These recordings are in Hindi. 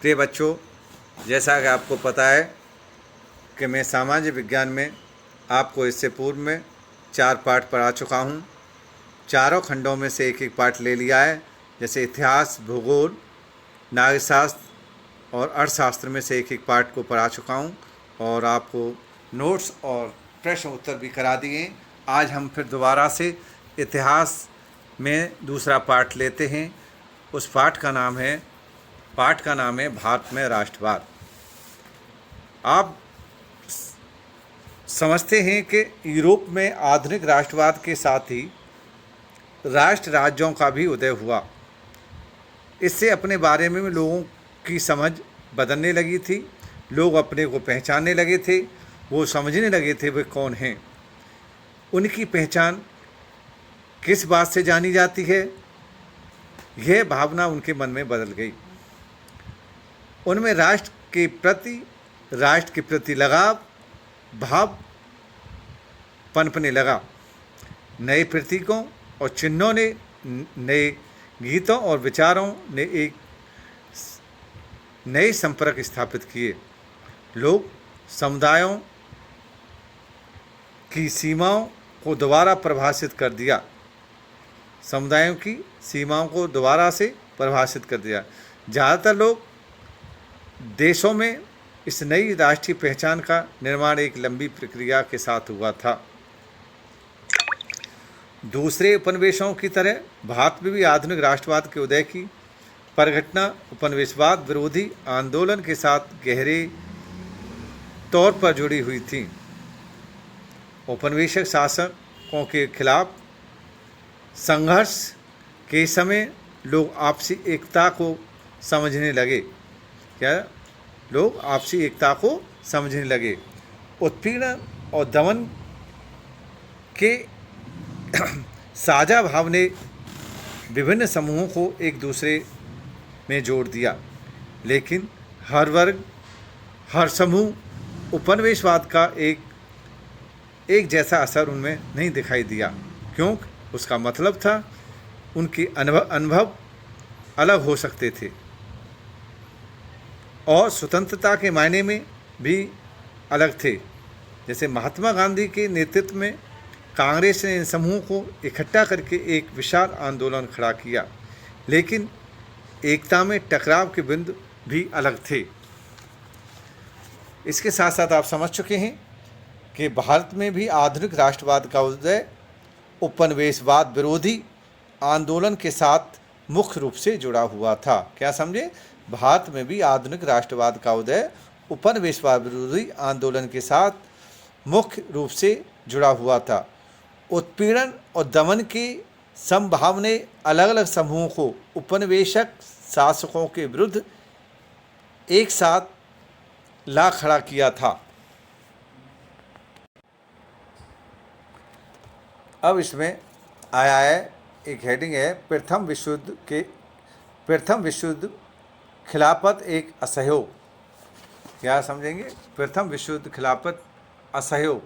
प्रिय बच्चों, जैसा कि आपको पता है कि मैं सामाजिक विज्ञान में आपको इससे पूर्व में 4 पाठ पढ़ा चुका हूँ। चारों खंडों में से एक एक पाठ ले लिया है, जैसे इतिहास, भूगोल, नागरिकशास्त्र और अर्थशास्त्र में से एक एक पाठ को पढ़ा चुका हूँ और आपको नोट्स और प्रश्न उत्तर भी करा दिए। आज हम फिर दोबारा से इतिहास में दूसरा पाठ लेते हैं। उस पाठ का नाम है भारत में राष्ट्रवाद। आप समझते हैं कि यूरोप में आधुनिक राष्ट्रवाद के साथ ही राष्ट्र राज्यों का भी उदय हुआ। इससे अपने बारे में लोगों की समझ बदलने लगी थी। लोग अपने को पहचानने लगे थे, वो समझने लगे थे वे कौन हैं। उनकी पहचान किस बात से जानी जाती है, यह भावना उनके मन में बदल गई। उनमें राष्ट्र के प्रति लगाव भाव पनपने लगा। नए प्रतीकों और चिन्हों ने, नए गीतों और विचारों ने एक नए संपर्क स्थापित किए। लोग समुदायों की सीमाओं को दोबारा परिभाषित कर दिया। ज़्यादातर लोग देशों में इस नई राष्ट्रीय पहचान का निर्माण एक लंबी प्रक्रिया के साथ हुआ था। दूसरे उपनिवेशों की तरह भारत में भी आधुनिक राष्ट्रवाद के उदय की परिघटना उपनिवेशवाद विरोधी आंदोलन के साथ गहरे तौर पर जुड़ी हुई थी। औपनिवेशिक शासकों के खिलाफ संघर्ष के समय लोग आपसी एकता को समझने लगे। उत्पीड़न और दमन के साझा भाव ने विभिन्न समूहों को एक दूसरे में जोड़ दिया, लेकिन हर वर्ग, हर समूह उपनिवेशवाद का एक जैसा असर उनमें नहीं दिखाई दिया, क्योंकि उसका मतलब था उनके अनुभव अलग हो सकते थे और स्वतंत्रता के मायने में भी अलग थे। जैसे महात्मा गांधी के नेतृत्व में कांग्रेस ने इन समूहों को इकट्ठा करके एक विशाल आंदोलन खड़ा किया, लेकिन एकता में टकराव के बिंदु भी अलग थे। इसके साथ साथ आप समझ चुके हैं कि भारत में भी आधुनिक राष्ट्रवाद का उदय उपनिवेशवाद विरोधी आंदोलन के साथ मुख्य रूप से जुड़ा हुआ था। क्या समझे? भारत में भी आधुनिक राष्ट्रवाद का उदय उपनिवेशवाद विरोधी आंदोलन के साथ मुख्य रूप से जुड़ा हुआ था। उत्पीड़न और दमन की संभावना ने अलग अलग समूहों को उपनिवेशक शासकों के विरुद्ध एक साथ ला खड़ा किया था। अब इसमें आया है एक हेडिंग है, प्रथम विश्व युद्ध खिलाफत एक असहयोग। क्या समझेंगे? प्रथम विश्व युद्ध खिलाफत असहयोग।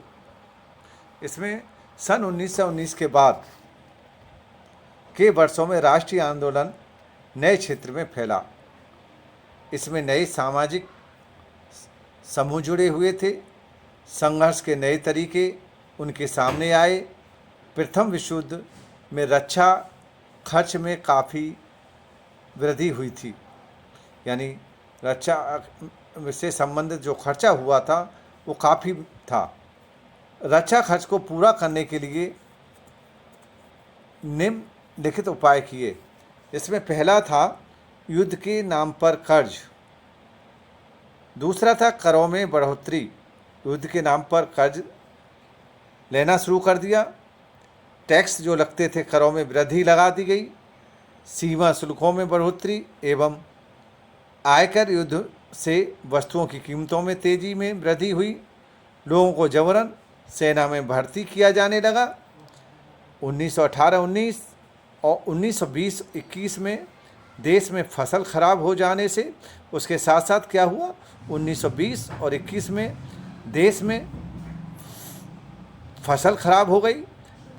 इसमें सन 1919 के बाद के वर्षों में राष्ट्रीय आंदोलन नए क्षेत्र में फैला। इसमें नए सामाजिक समूह जुड़े हुए थे। संघर्ष के नए तरीके उनके सामने आए। प्रथम विश्व युद्ध में रक्षा खर्च में काफ़ी वृद्धि हुई थी, यानी रक्षा से संबंधित जो खर्चा हुआ था वो काफ़ी था। रक्षा खर्च को पूरा करने के लिए निम्नलिखित उपाय किए। इसमें पहला था युद्ध के नाम पर कर्ज। दूसरा था करों में बढ़ोतरी। युद्ध के नाम पर कर्ज लेना शुरू कर दिया। टैक्स जो लगते थे करों में वृद्धि लगा दी गई। सीमा शुल्कों में बढ़ोतरी एवं आयकर युद्ध से वस्तुओं की कीमतों में तेजी में वृद्धि हुई। लोगों को जबरन सेना में भर्ती किया जाने लगा। 1918-19 और 1920-21 में देश में फसल खराब हो जाने से उसके साथ साथ क्या हुआ, 1920 और 21 में देश में फसल खराब हो गई,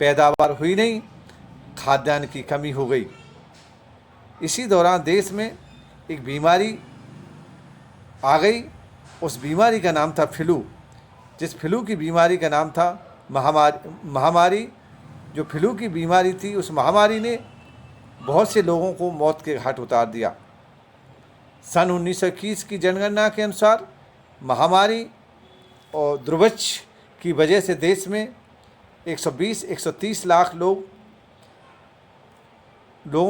पैदावार हुई नहीं, खाद्यान्न की कमी हो गई। इसी दौरान देश में एक बीमारी आ गई। उस बीमारी का नाम था फ्लू। जिस फ्लू की बीमारी का नाम था महामारी। जो फ्लू की बीमारी थी, उस महामारी ने बहुत से लोगों को मौत के घाट उतार दिया। सन 1921 की जनगणना के अनुसार महामारी और दुर्भिक्ष की वजह से देश में 120-130 लाख लोगों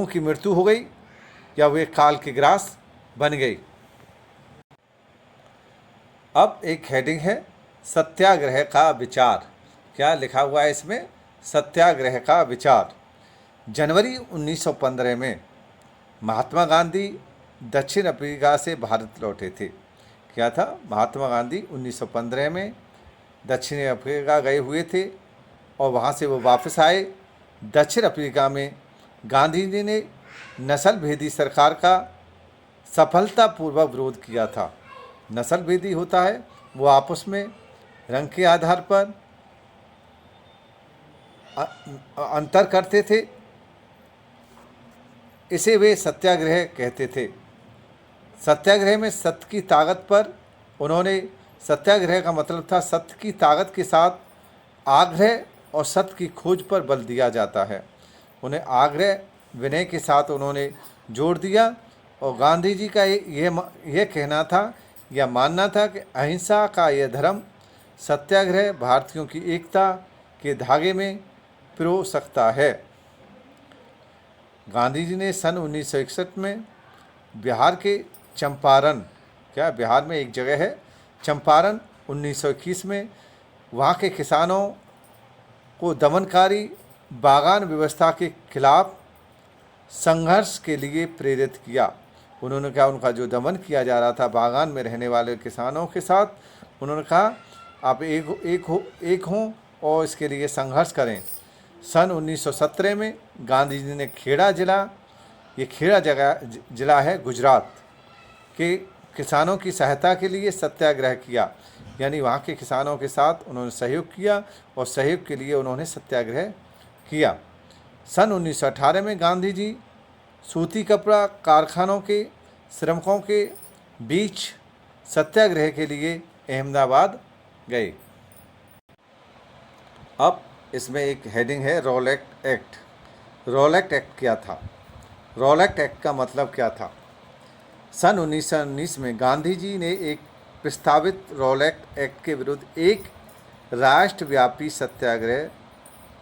की मृत्यु हो गई या वे काल के ग्रास बन गई। अब एक हेडिंग है सत्याग्रह का विचार। क्या लिखा हुआ है इसमें? सत्याग्रह का विचार। जनवरी 1915 में महात्मा गांधी दक्षिण अफ्रीका से भारत लौटे थे। क्या था? महात्मा गांधी 1915 में दक्षिण अफ्रीका गए हुए थे और वहाँ से वो वापस आए। दक्षिण अफ्रीका में गांधी जी ने नस्ल भेदी सरकार का सफलतापूर्वक विरोध किया था। नस्ल भेदी होता है वो आपस में रंग के आधार पर अंतर करते थे। इसे वे सत्याग्रह कहते थे। सत्याग्रह में सत्य की ताकत पर उन्होंने, सत्याग्रह का मतलब था सत्य की ताकत के साथ आग्रह और सत्य की खोज पर बल दिया जाता है। उन्हें आग्रह विनय के साथ उन्होंने जोड़ दिया और गांधी जी का यह कहना था या मानना था कि अहिंसा का यह धर्म सत्याग्रह भारतीयों की एकता के धागे में पिरो सकता है। गांधी जी ने सन 1961 में बिहार के चंपारण, क्या बिहार में एक जगह है चंपारण, 1921 में वहाँ के किसानों को दमनकारी बागान व्यवस्था के खिलाफ संघर्ष के लिए प्रेरित किया। उन्होंने कहा, उनका जो दमन किया जा रहा था बागान में रहने वाले किसानों के साथ, उन्होंने कहा आप एक हों और इसके लिए संघर्ष करें। सन 1917 में गांधी जी ने खेड़ा जिला, ये खेड़ा जिला है गुजरात के किसानों की सहायता के लिए सत्याग्रह किया। यानी वहाँ के किसानों के साथ उन्होंने सहयोग किया और सहयोग के लिए उन्होंने सत्याग्रह किया। सन 1918 में गांधी जी सूती कपड़ा कारखानों के श्रमिकों के बीच सत्याग्रह के लिए अहमदाबाद गए। अब इसमें एक हेडिंग है रॉलेट एक्ट। रॉलेट एक्ट क्या था? रॉलेट एक्ट का मतलब क्या था? सन 1919 में गांधी जी ने एक प्रस्तावित रॉलेट एक्ट के विरुद्ध एक राष्ट्रव्यापी सत्याग्रह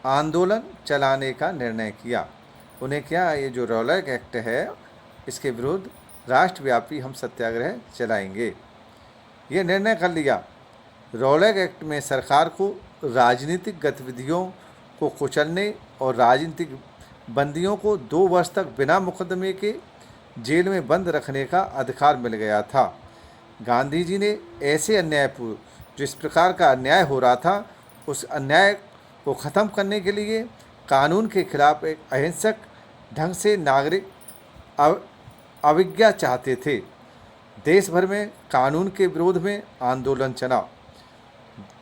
आंदोलन चलाने का निर्णय किया। उन्हें क्या, ये जो रॉलेट एक्ट है इसके विरुद्ध राष्ट्रव्यापी हम सत्याग्रह चलाएंगे, ये निर्णय कर लिया। रॉलेट एक्ट में सरकार को राजनीतिक गतिविधियों को कुचलने और राजनीतिक बंदियों को 2 वर्ष तक बिना मुकदमे के जेल में बंद रखने का अधिकार मिल गया था। गांधी जी ने ऐसे अन्यायपूर्ण, जो इस प्रकार का अन्याय हो रहा था, उस अन्याय को ख़त्म करने के लिए कानून के खिलाफ एक अहिंसक ढंग से नागरिक अवज्ञा चाहते थे। देश भर में कानून के विरोध में आंदोलन चला।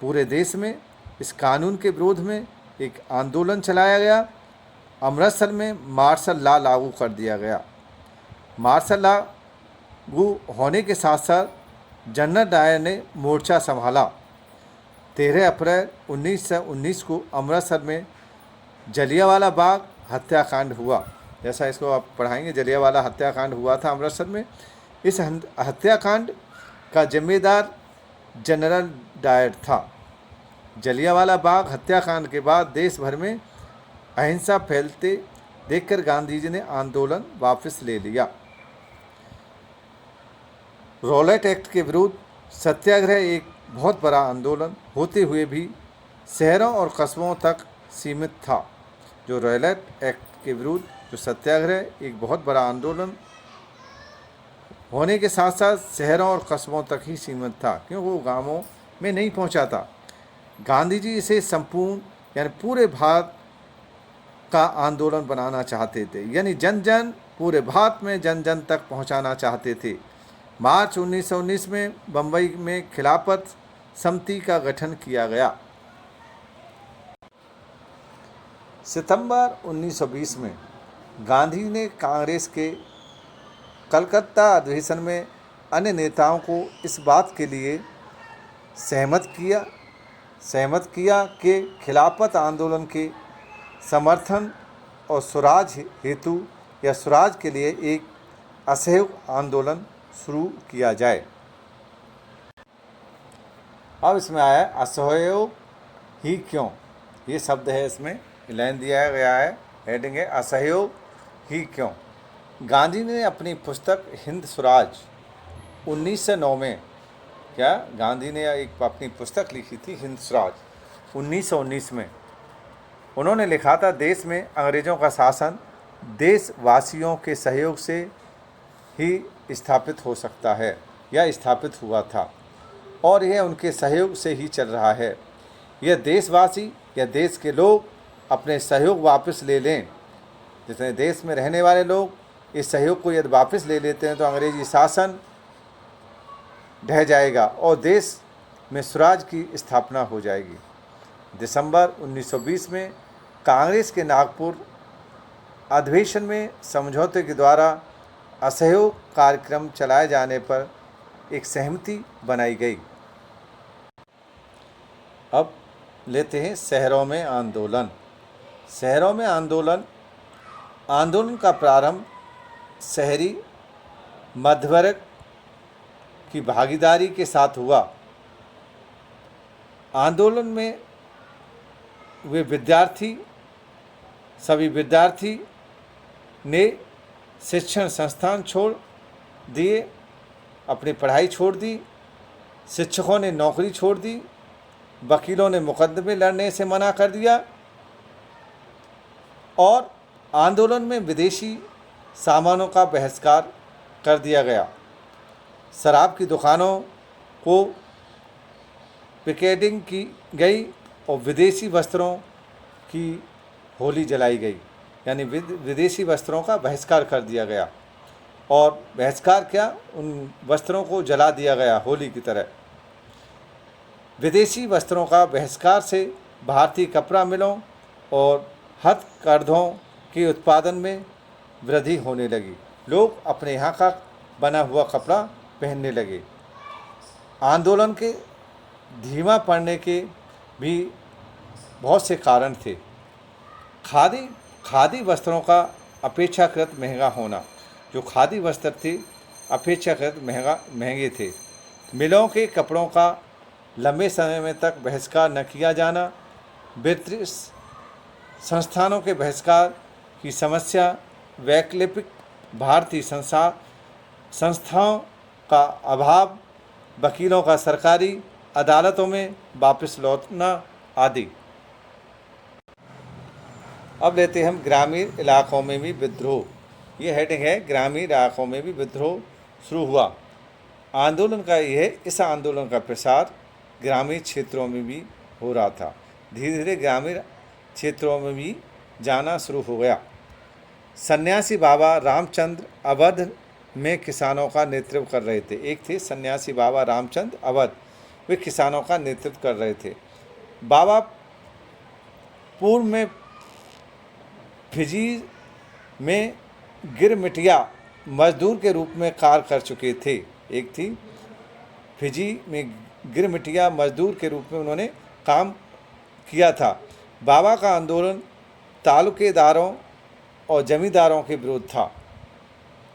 पूरे देश में इस कानून के विरोध में एक आंदोलन चलाया गया। अमृतसर में मार्शल लॉ लागू कर दिया गया। मार्शल लॉ लागू होने के साथ साथ जनरल डायर ने मोर्चा संभाला। 13 अप्रैल 1919 को अमृतसर में जलियांवाला बाग हत्याकांड हुआ। जैसा इसको आप पढ़ाएंगे, जलियांवाला हत्याकांड हुआ था अमृतसर में। इस हत्याकांड का जिम्मेदार जनरल डायर था। जलियांवाला बाग हत्याकांड के बाद देश भर में अहिंसा फैलते देखकर गांधी जी ने आंदोलन वापस ले लिया। रॉलेट एक्ट के विरुद्ध सत्याग्रह एक बहुत बड़ा आंदोलन होते हुए भी शहरों और कस्बों तक सीमित था। जो रॉलेट एक्ट के विरुद्ध जो सत्याग्रह एक बहुत बड़ा आंदोलन होने के साथ साथ शहरों और कस्बों तक ही सीमित था, क्योंकि वो गांवों में नहीं पहुंचा था। गांधी जी इसे संपूर्ण यानी पूरे भारत का आंदोलन बनाना चाहते थे, यानी जन जन पूरे भारत में जन जन तक पहुंचाना चाहते थे। मार्च 1919 में बम्बई में खिलाफत समिति का गठन किया गया। सितंबर 1920 में गांधी ने कांग्रेस के कलकत्ता अधिवेशन में अन्य नेताओं को इस बात के लिए सहमत किया कि खिलाफत आंदोलन के समर्थन और स्वराज हेतु या स्वराज के लिए एक असहयोग आंदोलन शुरू किया जाए। अब इसमें आया असहयोग ही क्यों, ये शब्द है, इसमें लाइन दिया गया है, हेडिंग है असहयोग ही क्यों। गांधी ने अपनी पुस्तक हिंद स्वराज 1909 में, क्या गांधी ने एक अपनी पुस्तक लिखी थी हिंद स्वराज 1919 में। उन्होंने लिखा था, देश में अंग्रेज़ों का शासन देशवासियों के सहयोग से ही स्थापित हो सकता है या स्थापित हुआ था और यह उनके सहयोग से ही चल रहा है। यह देशवासी या देश के लोग अपने सहयोग वापस ले लें, जितने देश में रहने वाले लोग इस सहयोग को यदि वापस ले लेते हैं तो अंग्रेजी शासन ढह जाएगा और देश में स्वराज की स्थापना हो जाएगी। दिसंबर 1920 में कांग्रेस के नागपुर अधिवेशन में समझौते के द्वारा असहयोग कार्यक्रम चलाए जाने पर एक सहमति बनाई गई। अब लेते हैं शहरों में आंदोलन। शहरों में आंदोलन का प्रारंभ शहरी मध्यवर्ग की भागीदारी के साथ हुआ। आंदोलन में सभी विद्यार्थी ने शिक्षण संस्थान छोड़ दिए, अपनी पढ़ाई छोड़ दी, शिक्षकों ने नौकरी छोड़ दी, वकीलों ने मुकदमे लड़ने से मना कर दिया और आंदोलन में विदेशी सामानों का बहिष्कार कर दिया गया। शराब की दुकानों को पिकेटिंग की गई और विदेशी वस्त्रों की होली जलाई गई, यानी विदेशी वस्त्रों का बहिष्कार कर दिया गया। और बहिष्कार क्या, उन वस्त्रों को जला दिया गया होली की तरह। विदेशी वस्त्रों का बहिष्कार से भारतीय कपड़ा मिलों और हथकरघों के उत्पादन में वृद्धि होने लगी। लोग अपने यहाँ का बना हुआ कपड़ा पहनने लगे। आंदोलन के धीमा पड़ने के भी बहुत से कारण थे। खादी वस्त्रों का अपेक्षाकृत महंगा होना, जो खादी वस्त्र थे अपेक्षाकृत महंगे थे। मिलों के कपड़ों का लंबे समय तक बहिष्कार न किया जाना, वित्तीय संस्थानों के बहिष्कार की समस्या, वैकल्पिक भारतीय संस्थाओं का अभाव, वकीलों का सरकारी अदालतों में वापस लौटना आदि। अब लेते हैं हम ग्रामीण इलाकों में भी विद्रोह। ये हेडिंग है, ग्रामीण इलाकों में भी विद्रोह शुरू हुआ। आंदोलन का इस आंदोलन का प्रसार ग्रामीण क्षेत्रों में भी हो रहा था। धीरे धीरे ग्रामीण क्षेत्रों में भी जाना शुरू हो गया। सन्यासी बाबा रामचंद्र अवध में किसानों का नेतृत्व कर रहे थे। एक थे सन्यासी बाबा रामचंद्र अवध, वे किसानों का नेतृत्व कर रहे थे। बाबा पूर्व में फिजी में गिरमिटिया मजदूर के रूप में कार्य कर चुके थे। एक थी फिजी में गिरमिटिया मजदूर के रूप में उन्होंने काम किया था। बाबा का आंदोलन तालुकेदारों और जमींदारों के विरुद्ध था।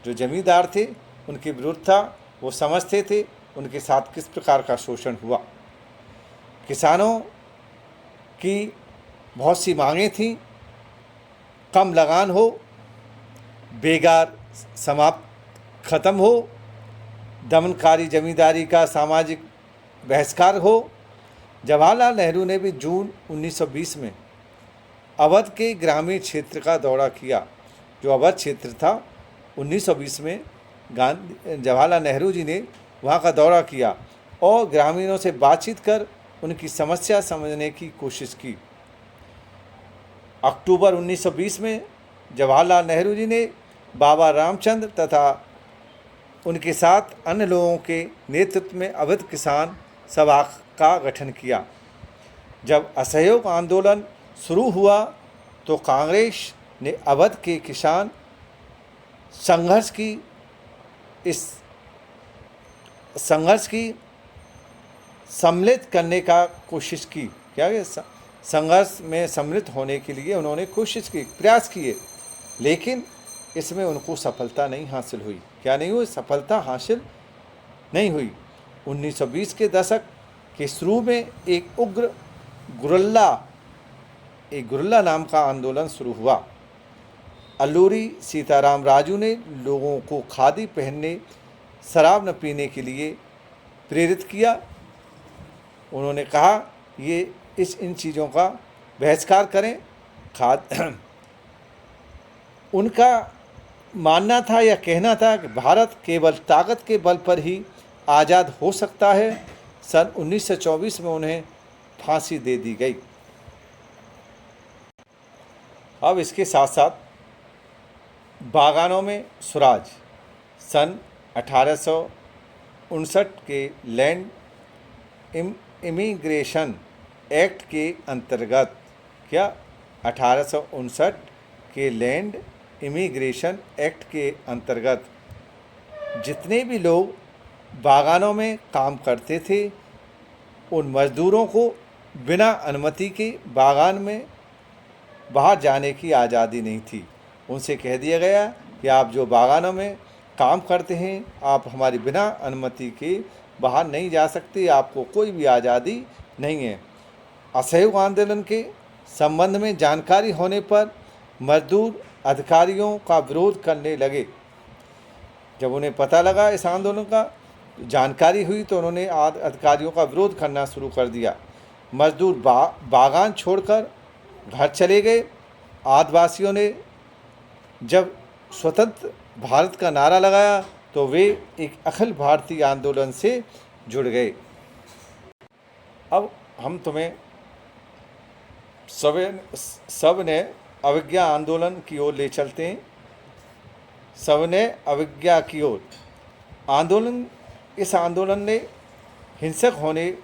जो जमींदार थे उनके विरुद्ध था। वो समझते थे उनके साथ किस प्रकार का शोषण हुआ। किसानों की बहुत सी मांगें थीं, कम लगान हो, बेगार समाप्त खत्म हो, दमनकारी जमींदारी का सामाजिक बहिष्कार हो। जवाहरलाल नेहरू ने भी जून 1920 में अवध के ग्रामीण क्षेत्र का दौरा किया। जो अवध क्षेत्र था 1920 में जवाहरलाल नेहरू जी ने वहाँ का दौरा किया और ग्रामीणों से बातचीत कर उनकी समस्या समझने की कोशिश की। अक्टूबर 1920 में जवाहरलाल नेहरू जी ने बाबा रामचंद्र तथा उनके साथ अन्य लोगों के नेतृत्व में अवध किसान सभा का गठन किया। जब असहयोग आंदोलन शुरू हुआ तो कांग्रेस ने अवध के किसान संघर्ष की इस संघर्ष की सम्मिलित करने का कोशिश की। क्या है, संघर्ष में सम्मिलित होने के लिए उन्होंने कोशिश की, प्रयास किए, लेकिन इसमें उनको सफलता नहीं हासिल हुई। क्या नहीं हुई? सफलता हासिल नहीं हुई। 1920 के दशक के शुरू में एक गुरिल्ला नाम का आंदोलन शुरू हुआ। अल्लूरी सीताराम राजू ने लोगों को खादी पहनने, शराब न पीने के लिए प्रेरित किया। उन्होंने कहा ये इन चीज़ों का बहिष्कार करें। उनका मानना था या कहना था कि भारत केवल ताकत के बल पर ही आज़ाद हो सकता है। सन 1924 में उन्हें फांसी दे दी गई। अब इसके साथ साथ बागानों में स्वराज, सन 1859 के लैंड इमिग्रेशन एक्ट के अंतर्गत, क्या 1859 के लैंड इमिग्रेशन एक्ट के अंतर्गत जितने भी लोग बागानों में काम करते थे, उन मज़दूरों को बिना अनुमति के बागान में बाहर जाने की आज़ादी नहीं थी। उनसे कह दिया गया कि आप जो बागानों में काम करते हैं, आप हमारी बिना अनुमति के बाहर नहीं जा सकते, आपको कोई भी आज़ादी नहीं है। असहयोग आंदोलन के संबंध में जानकारी होने पर मजदूर अधिकारियों का विरोध करने लगे। जब उन्हें पता लगा इस आंदोलन का, जानकारी हुई, तो उन्होंने अधिकारियों का विरोध करना शुरू कर दिया। मजदूर बागान छोड़कर घर चले गए। आदिवासियों ने जब स्वतंत्र भारत का नारा लगाया तो वे एक अखिल भारतीय आंदोलन से जुड़ गए। अब हम तुम्हें सबने अवज्ञा आंदोलन की ओर ले चलते हैं। सबने अवज्ञा की ओर इस आंदोलन ने हिंसक होने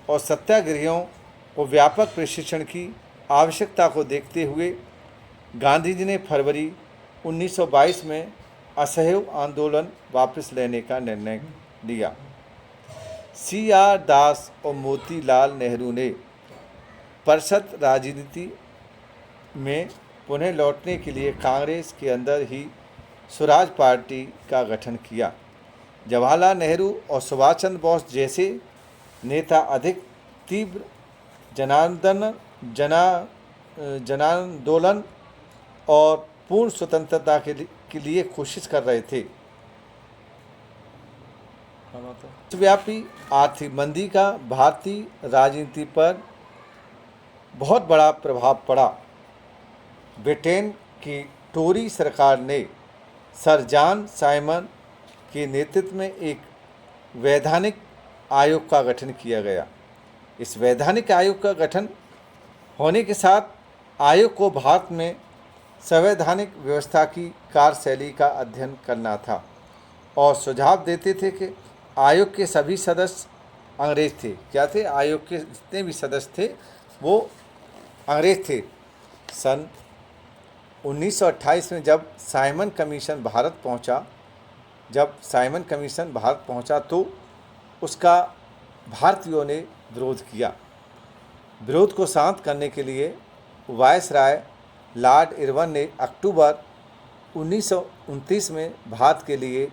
और सत्याग्रहियों को व्यापक प्रशिक्षण की आवश्यकता को देखते हुए गांधी जी ने फरवरी 1922 में असहयोग आंदोलन वापस लेने का निर्णय लिया। CR दास और मोतीलाल नेहरू ने परिषद राजनीति में पुनः लौटने के लिए कांग्रेस के अंदर ही स्वराज पार्टी का गठन किया। जवाहरलाल नेहरू और सुभाष चंद्र बोस जैसे नेता अधिक तीव्र जनांदोलन और पूर्ण स्वतंत्रता के लिए कोशिश कर रहे थे। विश्वव्यापी आर्थिक मंदी का भारतीय राजनीति पर बहुत बड़ा प्रभाव पड़ा। ब्रिटेन की टोरी सरकार ने सर जॉन साइमन के नेतृत्व में एक वैधानिक आयोग का गठन किया गया। इस वैधानिक आयोग का गठन होने के साथ आयोग को भारत में संवैधानिक व्यवस्था की कार्यशैली का अध्ययन करना था और सुझाव देते थे कि आयोग के सभी सदस्य अंग्रेज थे। क्या थे? आयोग के जितने भी सदस्य थे वो अंग्रेज थे। सन 1928 में जब साइमन कमीशन भारत पहुंचा तो उसका भारतीयों ने विरोध किया। विरोध को शांत करने के लिए वायसराय लॉर्ड इरविन ने अक्टूबर 1929 में भारत के लिए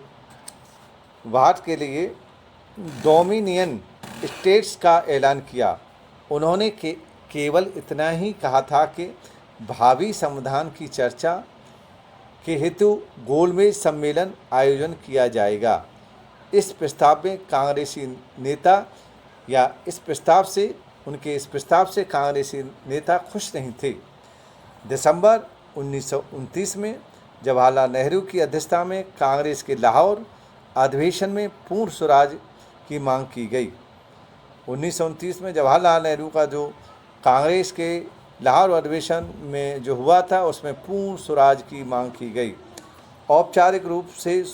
डोमिनियन स्टेट्स का ऐलान किया। उन्होंने केवल इतना ही कहा था कि भावी संविधान की चर्चा के हेतु गोलमेज सम्मेलन आयोजन किया जाएगा। इस प्रस्ताव में कांग्रेसी नेता इस प्रस्ताव से कांग्रेसी नेता खुश नहीं थे। दिसंबर 1929 में जवाहरलाल नेहरू की अध्यक्षता में कांग्रेस के लाहौर अधिवेशन में पूर्ण स्वराज की मांग की गई। 1929 में जवाहरलाल नेहरू का जो कांग्रेस के लाहौर अधिवेशन में जो हुआ था उसमें पूर्ण स्वराज की मांग की गई। औपचारिक रूप से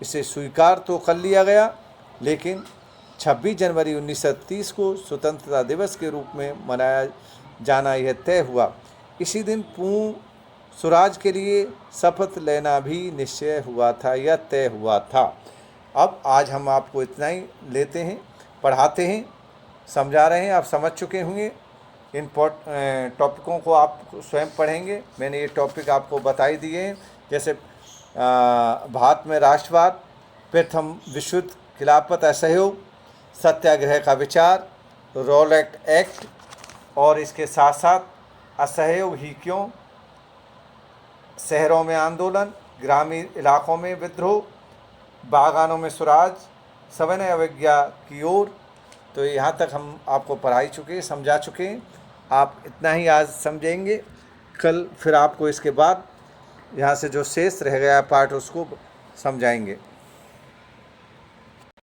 इसे स्वीकार तो कर लिया गया, लेकिन 26 जनवरी 1930 को स्वतंत्रता दिवस के रूप में मनाया जाना यह तय हुआ। इसी दिन पूर्ण स्वराज के लिए शपथ लेना भी निश्चय हुआ था या तय हुआ था। अब आज हम आपको इतना ही लेते हैं, पढ़ाते हैं, समझा रहे हैं। आप समझ चुके होंगे। इन टॉपिकों को आप स्वयं पढ़ेंगे। मैंने ये टॉपिक आपको बता ही दिए हैं, जैसे भारत में राष्ट्रवाद, प्रथम विश्व खिलाफत असहयोग, सत्याग्रह का विचार, रॉलेट एक्ट, और इसके साथ साथ असहयोग ही क्यों, शहरों में आंदोलन, ग्रामीण इलाकों में विद्रोह, बागानों में स्वराज, सविनय अवज्ञा की ओर। तो यहाँ तक हम आपको पढ़ा चुके, समझा चुके हैं। आप इतना ही आज समझेंगे। कल फिर आपको इसके बाद यहाँ से जो शेष रह गया पार्ट उसको समझाएंगे।